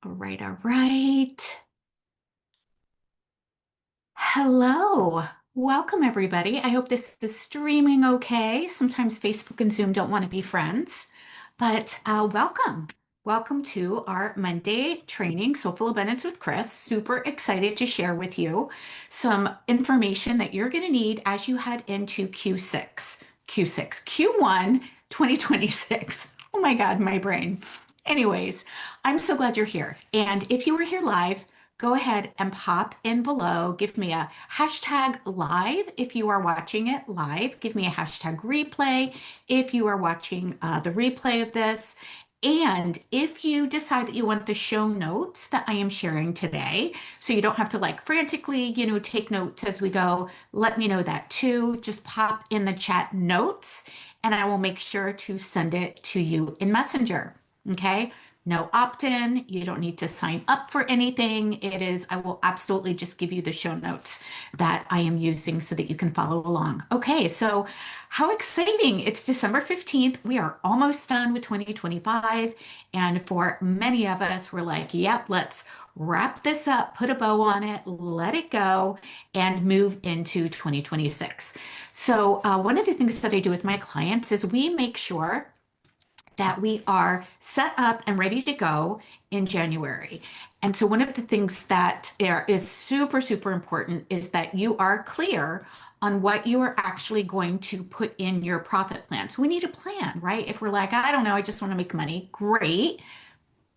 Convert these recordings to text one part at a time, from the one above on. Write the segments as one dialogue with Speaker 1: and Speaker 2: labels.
Speaker 1: All right, all right. Hello. Welcome, everybody. I hope this is streaming okay. Sometimes Facebook and Zoom don't want to be friends, but welcome. Welcome to our Monday training, Soulful Abundance with Chris. Super excited to share with you some information that you're going to need as you head into Q1 2026. Oh my God, my brain. Anyways, I'm so glad you're here. And if you were here live, go ahead and pop in below. Give me a hashtag live if you are watching it live. Give me a hashtag replay if you are watching the replay of this. And if you decide that you want the show notes that I am sharing today, so you don't have to like frantically, take notes as we go, let me know that too. Just pop in the chat notes and I will make sure to send it to you in Messenger. Okay. No opt-in. You don't need to sign up for anything. I will absolutely just give you the show notes that I am using so that you can follow along. Okay, so how exciting. It's December 15th. We are almost done with 2025. And for many of us, we're like, yep, let's wrap this up, put a bow on it, let it go, and move into 2026. So, one of the things that I do with my clients is we make sure that we are set up and ready to go in January. And so one of the things that is super, super important is that you are clear on what you are actually going to put in your profit plan. So we need a plan, right? If we're like, I don't know, I just want to make money, great.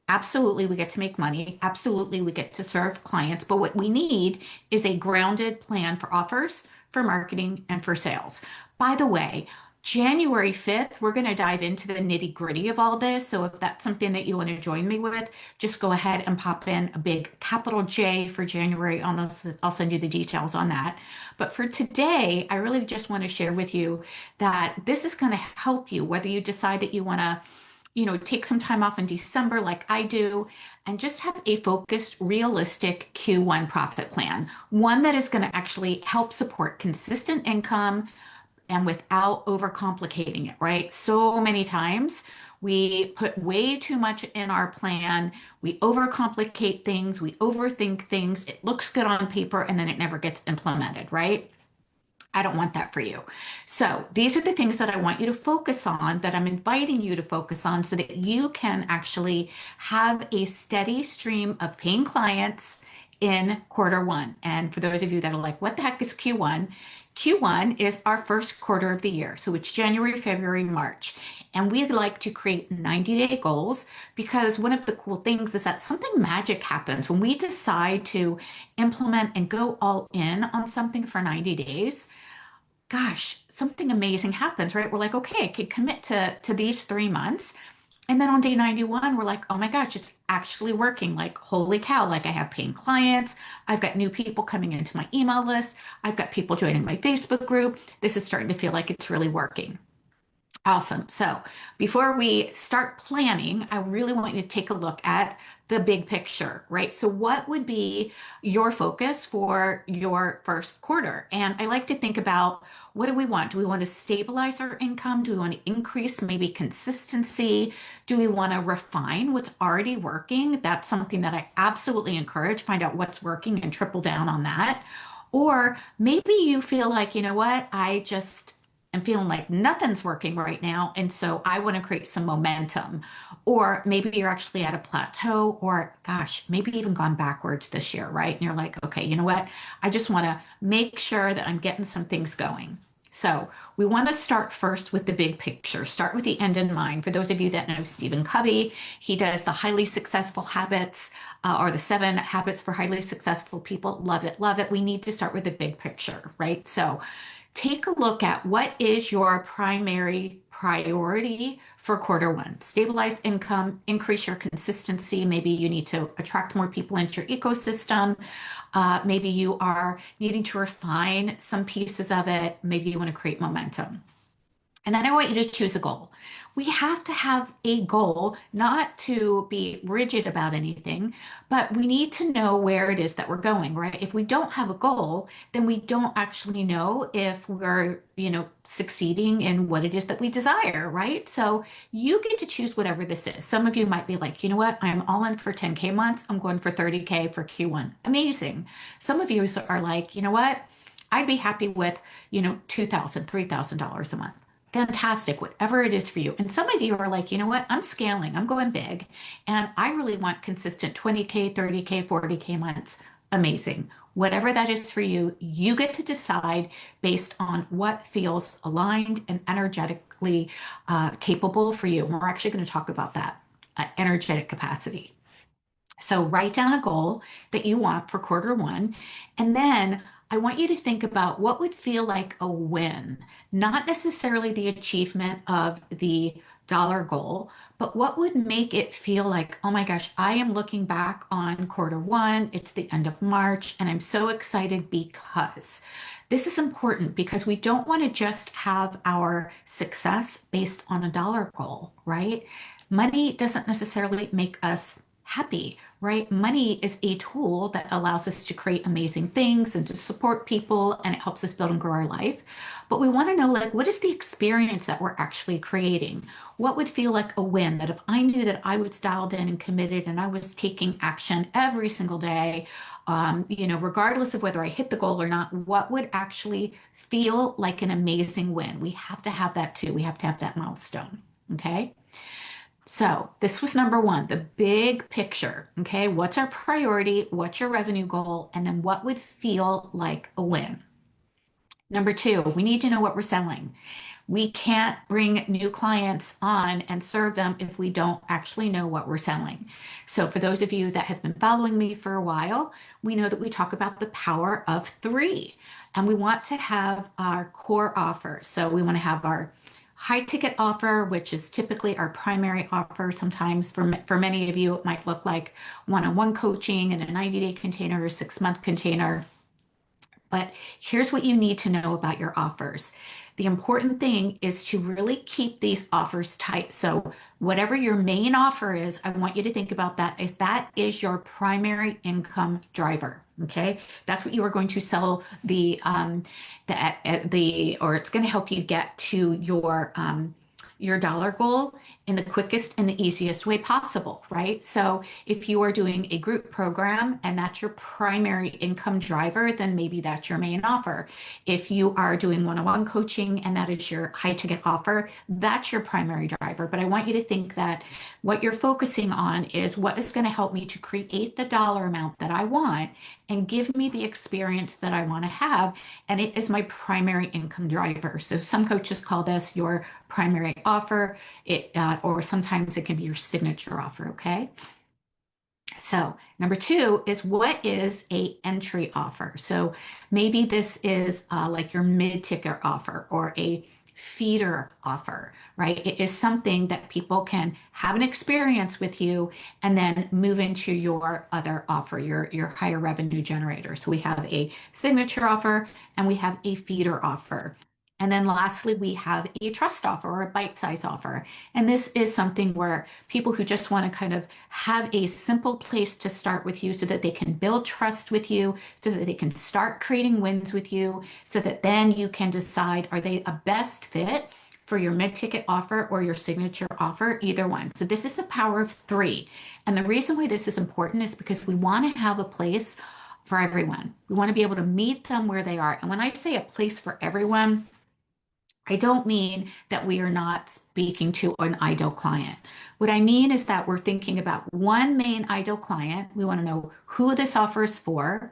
Speaker 1: Absolutely, we get to make money. Absolutely, we get to serve clients. But what we need is a grounded plan for offers, for marketing, and for sales. By the way, January 5th, we're going to dive into the nitty gritty of all this. So if that's something that you want to join me with, just go ahead and pop in a big capital J for January. I'll send you the details on that. But for today, I really just want to share with you that this is going to help you, whether you decide that you want to take some time off in December like I do, and just have a focused, realistic Q1 profit plan, one that is going to actually help support consistent income and without overcomplicating it, right? So many times we put way too much in our plan, we overcomplicate things, we overthink things, it looks good on paper, and then it never gets implemented, right? I don't want that for you. So these are the things that I want you to focus on, that I'm inviting you to focus on so that you can actually have a steady stream of paying clients in quarter 1. And for those of you that are like, what the heck is Q1? Q1 is our first quarter of the year. So it's January, February, March. And we'd like to create 90-day goals because one of the cool things is that something magic happens when we decide to implement and go all in on something for 90 days. Gosh, something amazing happens, right? We're like, okay, I could commit to these 3 months. And then on day 91, we're like, oh my gosh, it's actually working. Like, holy cow, like I have paying clients. I've got new people coming into my email list. I've got people joining my Facebook group. This is starting to feel like it's really working. Awesome. So before we start planning, I really want you to take a look at the big picture, right? So what would be your focus for your first quarter? And I like to think about, what do we want? Do we want to stabilize our income? Do we want to increase maybe consistency? Do we want to refine what's already working? That's something that I absolutely encourage. Find out what's working and triple down on that. Or maybe you feel like, you know what, I'm feeling like nothing's working right now. And so I want to create some momentum. Or maybe you're actually at a plateau, or gosh, maybe even gone backwards this year, right? And you're like, okay, you know what? I just want to make sure that I'm getting some things going. So we want to start first with the big picture, start with the end in mind. For those of you that know Stephen Covey, he does the highly successful habits, or the 7 habits for highly successful people. Love it, love it. We need to start with the big picture, right? So take a look at what is your primary priority for quarter 1. Stabilize income, increase your consistency. Maybe you need to attract more people into your ecosystem. Maybe you are needing to refine some pieces of it. Maybe you want to create momentum. And then I want you to choose a goal. we have to have a goal, not to be rigid about anything, but we need to know where it is that we're going, right? If we don't have a goal, then we don't actually know if we're, succeeding in what it is that we desire, right? So you get to choose whatever this is. Some of you might be like, you know what? I'm all in for 10K months. I'm going for 30K for Q1. Amazing. Some of you are like, you know what? I'd be happy with, $2,000, $3,000 a month. Fantastic, whatever it is for you. And some of you are like, you know what? I'm scaling, I'm going big, and I really want consistent 20K, 30K, 40K months. Amazing. Whatever that is for you, you get to decide based on what feels aligned and energetically capable for you. And we're actually going to talk about that energetic capacity. So write down a goal that you want for quarter one. And then I want you to think about what would feel like a win, not necessarily the achievement of the dollar goal, but what would make it feel like, oh my gosh, I am looking back on quarter one. It's the end of March, and I'm so excited because this is important because we don't want to just have our success based on a dollar goal, right? Money doesn't necessarily make us happy, right? Money is a tool that allows us to create amazing things and to support people, and it helps us build and grow our life. But we want to know, like, what is the experience that we're actually creating? What would feel like a win? That if I knew that I was dialed in and committed and I was taking action every single day, regardless of whether I hit the goal or not, what would actually feel like an amazing win? We have to have that too. We have to have that milestone. Okay. So this was number one, the big picture. Okay. What's our priority? What's your revenue goal? And then what would feel like a win? Number two, we need to know what we're selling. We can't bring new clients on and serve them if we don't actually know what we're selling. So for those of you that have been following me for a while, we know that we talk about the power of three, and we want to have our core offer. So we want to have our high ticket offer, which is typically our primary offer. Sometimes for many of you, it might look like one-on-one coaching in a 90-day container or 6-month container. But here's what you need to know about your offers. The important thing is to really keep these offers tight. So whatever your main offer is, I want you to think about that is your primary income driver. Okay, that's what you are going to sell or it's going to help you get to your dollar goal in the quickest and the easiest way possible, right? So if you are doing a group program and that's your primary income driver, then maybe that's your main offer. If you are doing one-on-one coaching and that is your high ticket offer, that's your primary driver. But I want you to think that what you're focusing on is what is going to help me to create the dollar amount that I want and give me the experience that I want to have. And it is my primary income driver. So some coaches call this your primary offer, or sometimes it can be your signature offer. Okay. So number two is what is a entry offer? So maybe this is like your mid-ticket offer or a feeder offer, right? It is something that people can have an experience with you and then move into your other offer, your higher revenue generator. So we have a signature offer and we have a feeder offer. And then lastly, we have a trust offer or a bite-size offer. And this is something where people who just want to kind of have a simple place to start with you so that they can build trust with you, so that they can start creating wins with you, so that then you can decide, are they a best fit for your mid-ticket offer or your signature offer, either one. So this is the power of three. And the reason why this is important is because we want to have a place for everyone. We want to be able to meet them where they are. And when I say a place for everyone, I don't mean that we are not speaking to an ideal client. What I mean is that we're thinking about one main ideal client. We want to know who this offer is for,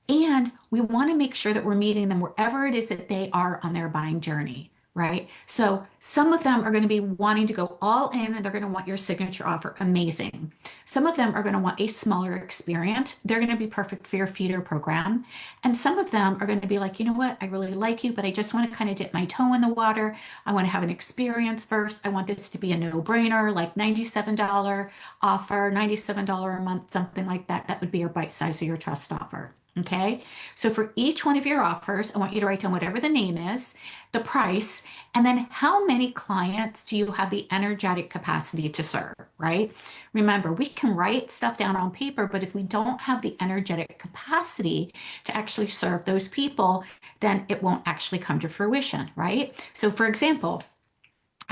Speaker 1: and we want to make sure that we're meeting them wherever it is that they are on their buying journey, right? So some of them are going to be wanting to go all in and they're going to want your signature offer. Amazing. Some of them are going to want a smaller experience. They're going to be perfect for your feeder program. And some of them are going to be like, you know what? I really like you, but I just want to kind of dip my toe in the water. I want to have an experience first. I want this to be a no-brainer, like $97 offer, $97 a month, something like that. That would be your bite size or your trust offer. Okay. So for each one of your offers, I want you to write down whatever the name is, the price, and then how many clients do you have the energetic capacity to serve, right? Remember, we can write stuff down on paper, but if we don't have the energetic capacity to actually serve those people, then it won't actually come to fruition, right? So for example,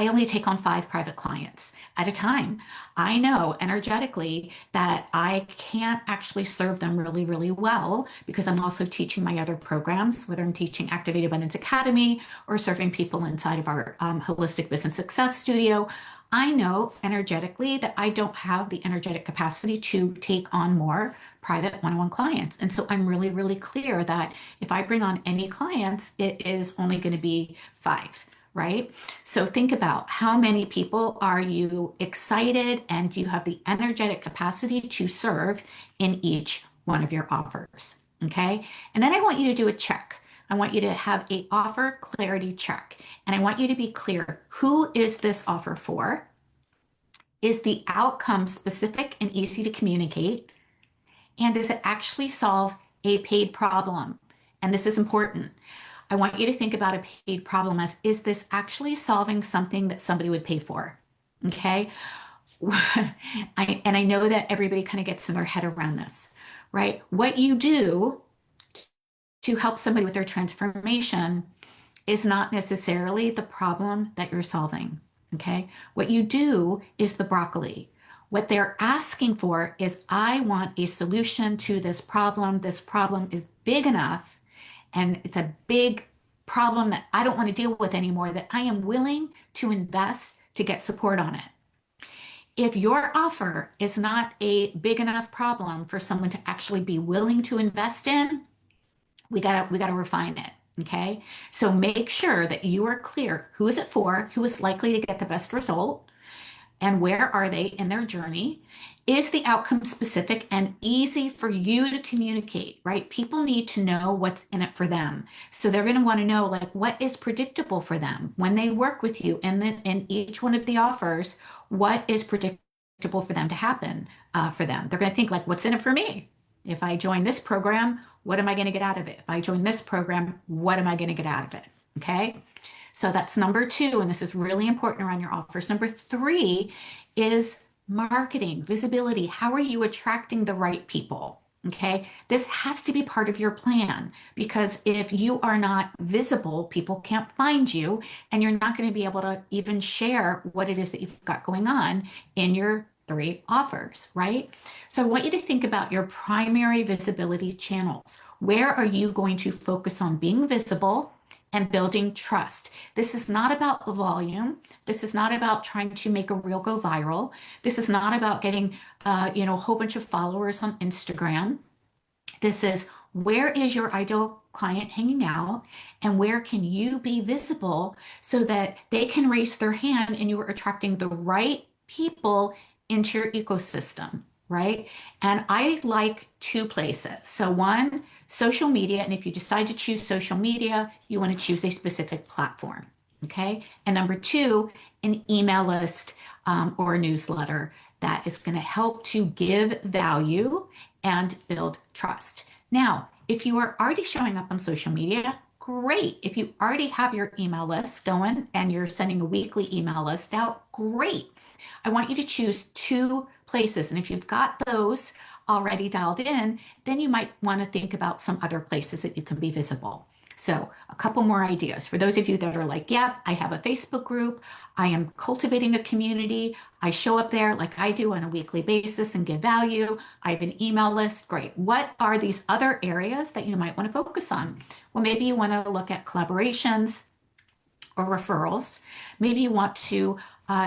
Speaker 1: I only take on 5 private clients at a time. I know energetically that I can't actually serve them really, really well because I'm also teaching my other programs, whether I'm teaching Activate Abundance Academy or serving people inside of our Holistic Business Success Studio. I know energetically that I don't have the energetic capacity to take on more private one-on-one clients. And so I'm really, really clear that if I bring on any clients, it is only going to be 5, right? So think about how many people are you excited and do you have the energetic capacity to serve in each one of your offers, okay? And then I want you to do a check. I want you to have a offer clarity check. And I want you to be clear, who is this offer for? Is the outcome specific and easy to communicate? And does it actually solve a paid problem? And this is important. I want you to think about a paid problem as, is this actually solving something that somebody would pay for? Okay. I know that everybody kind of gets in their head around this, right? What you do to help somebody with their transformation is not necessarily the problem that you're solving. Okay. What you do is the broccoli. What they're asking for is, I want a solution to this problem. This problem is big enough and it's a big problem that I don't want to deal with anymore, that I am willing to invest to get support on it. If your offer is not a big enough problem for someone to actually be willing to invest in, we gotta refine it. Okay. So make sure that you are clear. Who is it for? Who is likely to get the best result? And where are they in their journey? Is the outcome specific and easy for you to communicate, right? People need to know what's in it for them. So they're going to want to know, like, what is predictable for them when they work with you in each one of the offers. What is predictable for them to happen for them? They're going to think, like, what's in it for me? If I join this program, what am I going to get out of it? If I join this program, what am I going to get out of it? Okay. So that's number 2, and this is really important around your offers. Number 3 is marketing, visibility. How are you attracting the right people? Okay, this has to be part of your plan, because if you are not visible, people can't find you, and you're not going to be able to even share what it is that you've got going on in your 3 offers, right? So I want you to think about your primary visibility channels. Where are you going to focus on being visible and building trust? This is not about volume. This is not about trying to make a reel go viral. This is not about getting, a whole bunch of followers on Instagram. This is, where is your ideal client hanging out, and where can you be visible so that they can raise their hand and you are attracting the right people into your ecosystem, right? And I like 2 places. So one, social media. And if you decide to choose social media, you want to choose a specific platform. Okay. And number 2, an email list or a newsletter that is going to help to give value and build trust. Now, if you are already showing up on social media, great. If you already have your email list going and you're sending a weekly email list out, great. I want you to choose 2 places. And if you've got those already dialed in, then you might want to think about some other places that you can be visible. So a couple more ideas for those of you that are like, yeah, I have a Facebook group. I am cultivating a community. I show up there like I do on a weekly basis and give value. I have an email list. Great. What are these other areas that you might want to focus on? Well, maybe you want to look at collaborations or referrals. Maybe you want to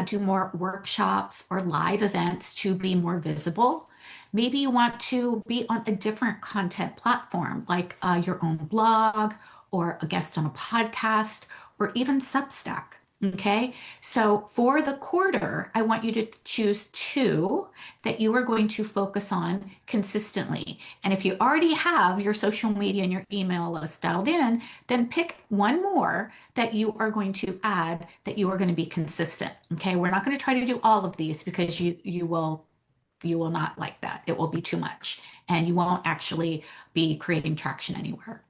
Speaker 1: do more workshops or live events to be more visible. Maybe you want to be on a different content platform, like your own blog or a guest on a podcast or even Substack. Okay, so for the quarter, I want you to choose 2 that you are going to focus on consistently. And if you already have your social media and your email list dialed in, then pick one more that you are going to add, that you are going to be consistent. Okay, we're not going to try to do all of these because you will You will not like that. It will be too much, and you won't actually be creating traction anywhere.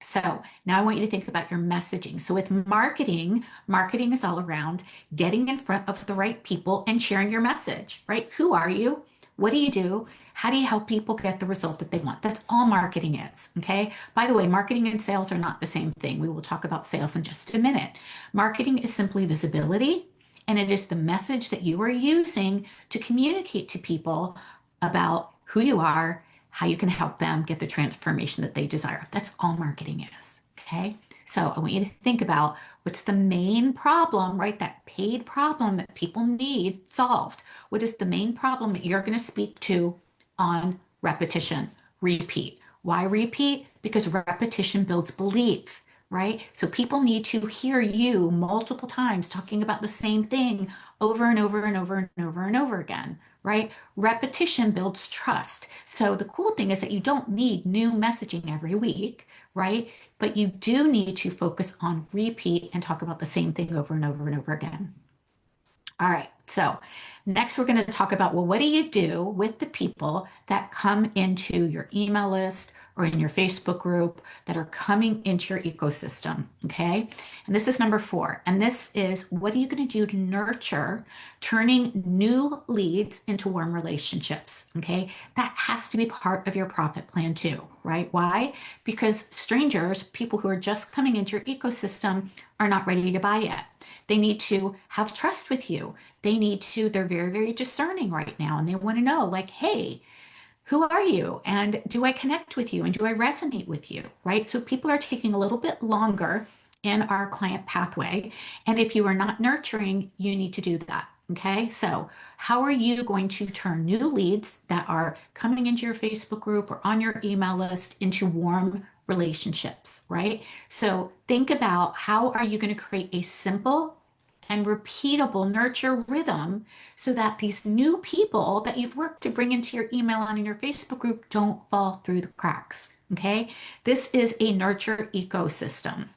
Speaker 1: So now I want you to think about your messaging. So with marketing, marketing is all around getting in front of the right people and sharing your message, right? Who are you? What do you do? How do you help people get the result that they want? That's all marketing is, okay? By the way, marketing and sales are not the same thing. We will talk about sales in just a minute. Marketing is simply visibility, and it is the message that you are using to communicate to people about who you are, how you can help them get the transformation that they desire. That's all marketing is. Okay. So I want you to think about what's the main problem, right? That paid problem that people need solved. What is the main problem that you're going to speak to on repetition? Repeat. Why repeat? Because repetition builds belief, right? So people need to hear you multiple times talking about the same thing over and over and over and over and over again, right? Repetition builds trust. So the cool thing is that you don't need new messaging every week, right? But you do need to focus on repeat and talk about the same thing over and over and over again. All right, so next we're going to talk about, well, what do you do with the people that come into your email list or in your Facebook group that are coming into your ecosystem, okay? And this is number 4. And this is, what are you going to do to nurture turning new leads into warm relationships, okay? That has to be part of your profit plan too, right? Why? Because strangers, people who are just coming into your ecosystem, are not ready to buy yet. They need to have trust with you. They're very, very discerning right now. And they want to know, like, hey, who are you? And do I connect with you? And do I resonate with you? Right? So people are taking a little bit longer in our client pathway. And if you are not nurturing, you need to do that. Okay. So how are you going to turn new leads that are coming into your Facebook group or on your email list into warm relationships, right? So think about, how are you going to create a simple and repeatable nurture rhythm so that these new people that you've worked to bring into your email and in your Facebook group don't fall through the cracks. Okay. This is a nurture ecosystem.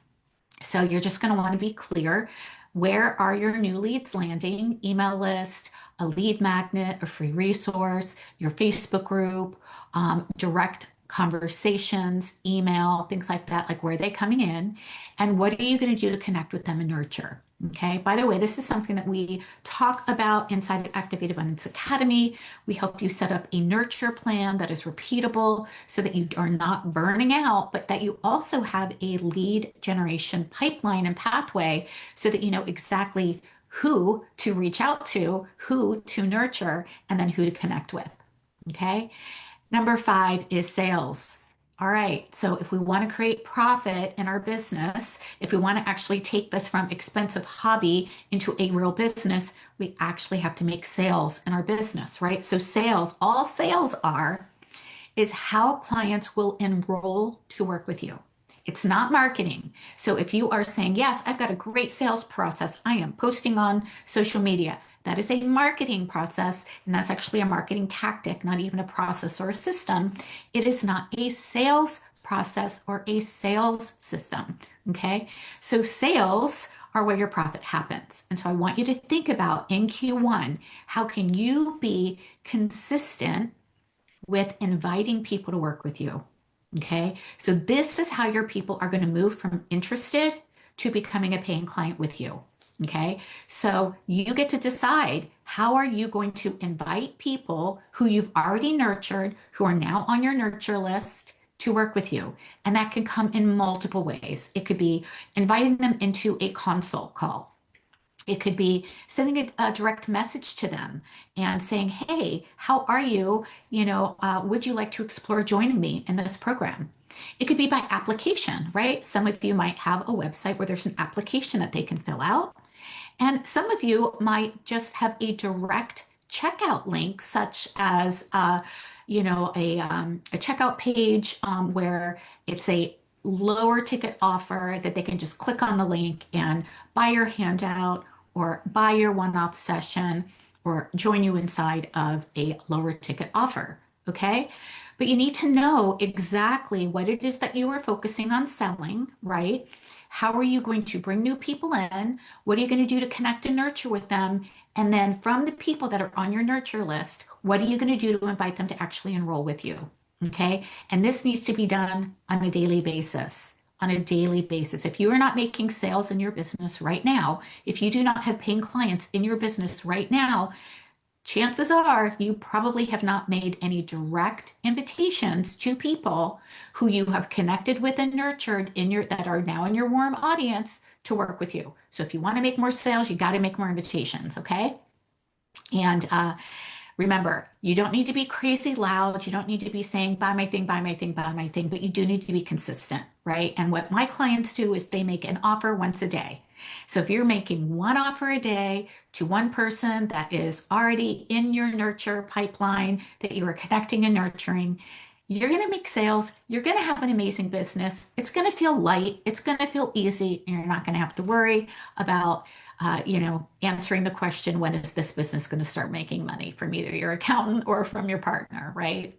Speaker 1: So you're just going to want to be clear. Where are your new leads landing? Email list, a lead magnet, a free resource, your Facebook group, direct conversations, email, things like that. Like, where are they coming in? And what are you going to do to connect with them and nurture? Okay. By the way, this is something that we talk about inside of Activate Abundance Academy. We help you set up a nurture plan that is repeatable so that you are not burning out, but that you also have a lead generation pipeline and pathway so that you know exactly who to reach out to, who to nurture, and then who to connect with. Okay. Number 5 is sales. All right. So if we want to create profit in our business, if we want to actually take this from expensive hobby into a real business, we actually have to make sales in our business, right? So sales, all sales are, is how clients will enroll to work with you. It's not marketing. So if you are saying, yes, I've got a great sales process, I am posting on social media, that is a marketing process, and that's actually a marketing tactic, not even a process or a system. It is not a sales process or a sales system. Okay. So sales are where your profit happens. And so I want you to think about in Q1, how can you be consistent with inviting people to work with you? Okay. So this is how your people are going to move from interested to becoming a paying client with you. Okay. So you get to decide, how are you going to invite people who you've already nurtured, who are now on your nurture list, to work with you. And that can come in multiple ways. It could be inviting them into a consult call. It could be sending a direct message to them and saying, hey, how are you? Would you like to explore joining me in this program? It could be by application, right? Some of you might have a website where there's an application that they can fill out. And some of you might just have a direct checkout link, such as, a checkout page where it's a lower ticket offer that they can just click on the link and buy your handout or buy your one-off session or join you inside of a lower ticket offer. Okay. But you need to know exactly what it is that you are focusing on selling, right? How are you going to bring new people in? What are you going to do to connect and nurture with them? And then from the people that are on your nurture list, what are you going to do to invite them to actually enroll with you? Okay. And this needs to be done on a daily basis. On a daily basis. If you are not making sales in your business right now, if you do not have paying clients in your business right now, chances are you probably have not made any direct invitations to people who you have connected with and nurtured in your that are now in your warm audience to work with you. So if you want to make more sales, you got to make more invitations, okay? And remember, you don't need to be crazy loud. You don't need to be saying, buy my thing, buy my thing, buy my thing, but you do need to be consistent, right? And what my clients do is they make an offer once a day. So if you're making one offer a day to one person that is already in your nurture pipeline that you are connecting and nurturing, you're going to make sales. You're going to have an amazing business. It's going to feel light. It's going to feel easy. And you're not going to have to worry about answering the question, when is this business going to start making money from either your accountant or from your partner, right?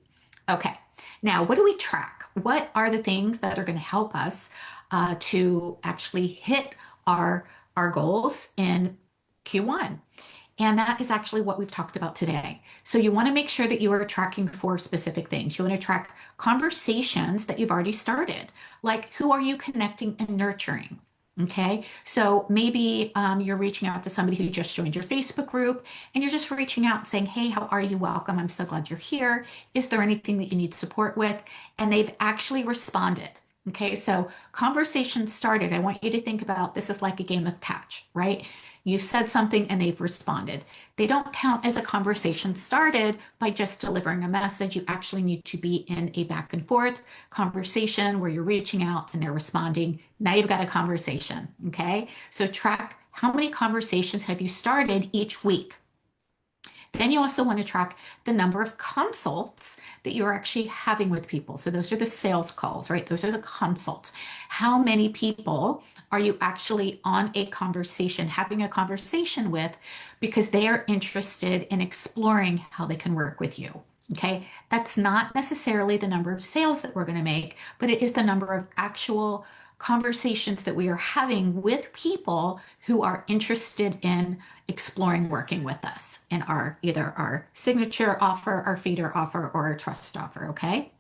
Speaker 1: Okay. Now, what do we track? What are the things that are going to help us to actually hit our goals in Q1? And that is actually what we've talked about today. So you want to make sure that you are tracking four specific things. You want to track conversations that you've already started, like who are you connecting and nurturing? Okay, so maybe you're reaching out to somebody who just joined your Facebook group and you're just reaching out and saying, hey, how are you? Welcome. I'm so glad you're here. Is there anything that you need support with? And they've actually responded. Okay, so conversation started. I want you to think about this is like a game of catch, right? You've said something and they've responded. They don't count as a conversation started by just delivering a message. You actually need to be in a back and forth conversation where you're reaching out and they're responding. Now you've got a conversation, okay? So track how many conversations have you started each week. Then you also want to track the number of consults that you're actually having with people. So those are the sales calls, right? Those are the consults. How many people are you actually on a conversation, having a conversation with because they are interested in exploring how they can work with you? Okay, that's not necessarily the number of sales that we're going to make, but it is the number of actual conversations that we are having with people who are interested in exploring working with us in our either our signature offer, our feeder offer, or our trust offer. Okay.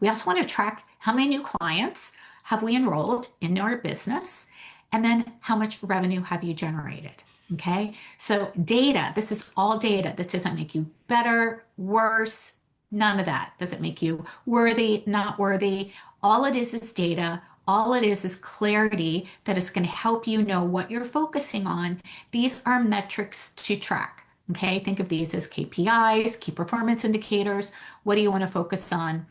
Speaker 1: We also want to track how many new clients have we enrolled in our business, and then how much revenue have you generated. Okay. So data, this is all data. This doesn't make you better, worse, none of that. Does it make you worthy, not worthy? All it is data. All it is clarity that is going to help you know what you're focusing on. These are metrics to track. Okay, think of these as KPIs, key performance indicators. What do you want to focus on?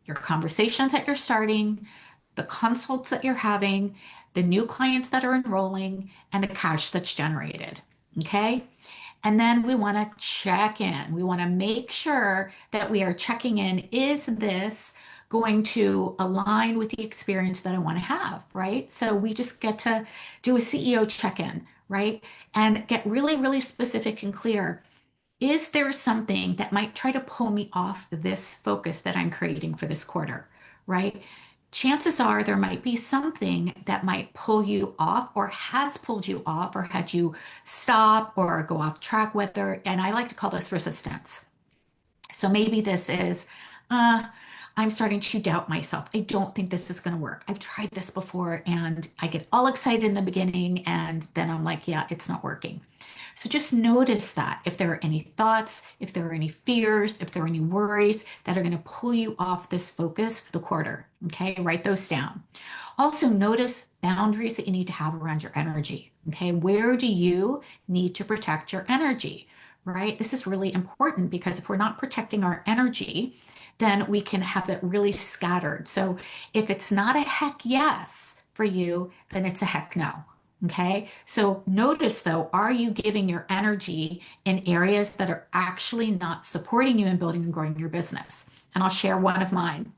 Speaker 1: Your conversations that you're starting, the consults that you're having, the new clients that are enrolling, and the cash that's generated. Okay. And then we want to check in. We want to make sure that we are checking in. Is this going to align with the experience that I want to have, right? So we just get to do a CEO check-in, right? And get really, really specific and clear. Is there something that might try to pull me off this focus that I'm creating for this quarter, right? Chances are there might be something that might pull you off or has pulled you off or had you stop or go off track with her. And I like to call this resistance. So maybe this is, I'm starting to doubt myself. I don't think this is going to work. I've tried this before and I get all excited in the beginning and then I'm like, yeah, it's not working. So just notice that if there are any thoughts, if there are any fears, if there are any worries that are going to pull you off this focus for the quarter, okay, write those down. Also notice boundaries that you need to have around your energy, okay? Where do you need to protect your energy, right? This is really important because if we're not protecting our energy, then we can have it really scattered. So if it's not a heck yes for you, then it's a heck no. Okay. So notice though, are you giving your energy in areas that are actually not supporting you in building and growing your business? And I'll share one of mine.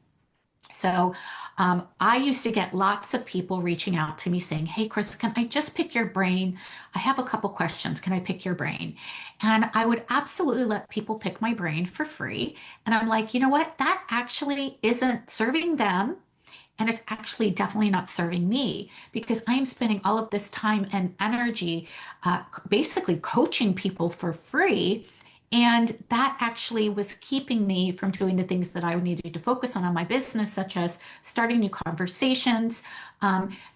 Speaker 1: So I used to get lots of people reaching out to me saying, hey, Chris, can I just pick your brain? I have a couple questions. Can I pick your brain? And I would absolutely let people pick my brain for free. And I'm like, you know what? That actually isn't serving them. And it's actually definitely not serving me because I'm spending all of this time and energy basically coaching people for free. And that actually was keeping me from doing the things that I needed to focus on my business, such as starting new conversations,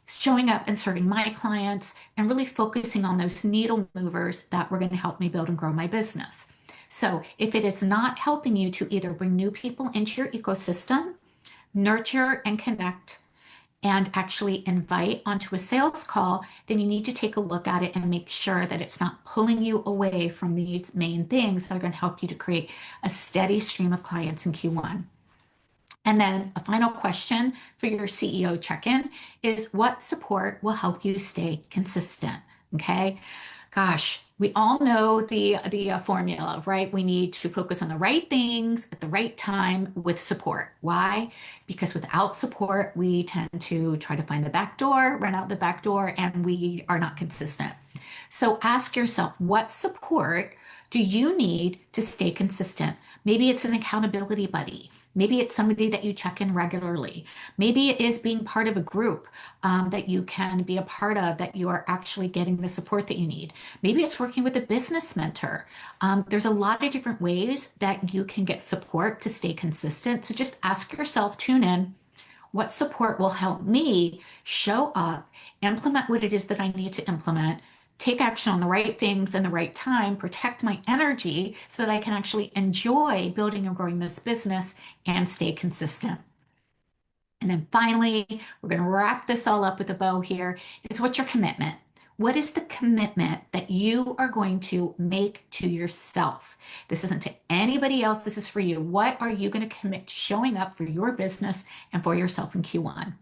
Speaker 1: showing up and serving my clients, and really focusing on those needle movers that were going to help me build and grow my business. So if it is not helping you to either bring new people into your ecosystem, nurture and connect, and actually invite onto a sales call, then you need to take a look at it and make sure that it's not pulling you away from these main things that are going to help you to create a steady stream of clients in Q1. And then a final question for your CEO check-in is what support will help you stay consistent? Okay. Gosh, we all know the formula, right? We need to focus on the right things at the right time with support. Why? Because without support, we tend to try to find the back door, run out the back door, and we are not consistent. So ask yourself, what support do you need to stay consistent? Maybe it's an accountability buddy. Maybe it's somebody that you check in regularly. Maybe it is being part of a group that you can be a part of, that you are actually getting the support that you need. Maybe it's working with a business mentor. There's a lot of different ways that you can get support to stay consistent. So just ask yourself, tune in, what support will help me show up, implement what it is that I need to implement, take action on the right things in the right time, protect my energy so that I can actually enjoy building and growing this business and stay consistent. And then finally, we're going to wrap this all up with a bow here, is what's your commitment? What is the commitment that you are going to make to yourself? This isn't to anybody else. This is for you. What are you going to commit to showing up for your business and for yourself in Q1?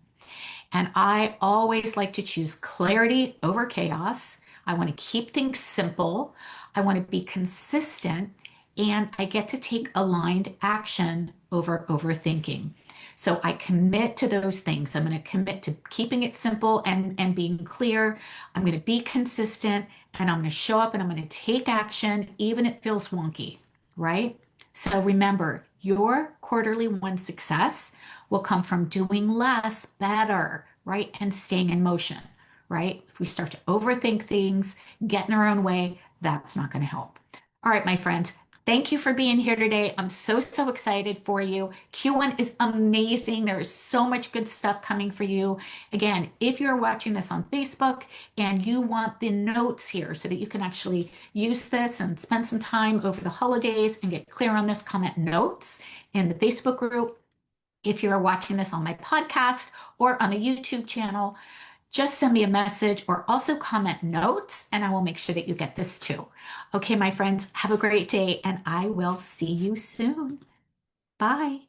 Speaker 1: And I always like to choose clarity over chaos. I want to keep things simple. I want to be consistent. And I get to take aligned action over overthinking. So I commit to those things. I'm going to commit to keeping it simple and being clear. I'm going to be consistent and I'm going to show up and I'm going to take action, even if it feels wonky, right? So remember, your quarterly one success will come from doing less better, right? And staying in motion, right? If we start to overthink things, get in our own way, that's not going to help. All right, my friends, thank you for being here today. I'm so excited for you. Q1 is amazing. There is so much good stuff coming for you. Again, if you're watching this on Facebook and you want the notes here so that you can actually use this and spend some time over the holidays and get clear on this, comment notes in the Facebook group. If you're watching this on my podcast or on the YouTube channel, just send me a message or also comment notes and I will make sure that you get this too. Okay, my friends, have a great day and I will see you soon. Bye.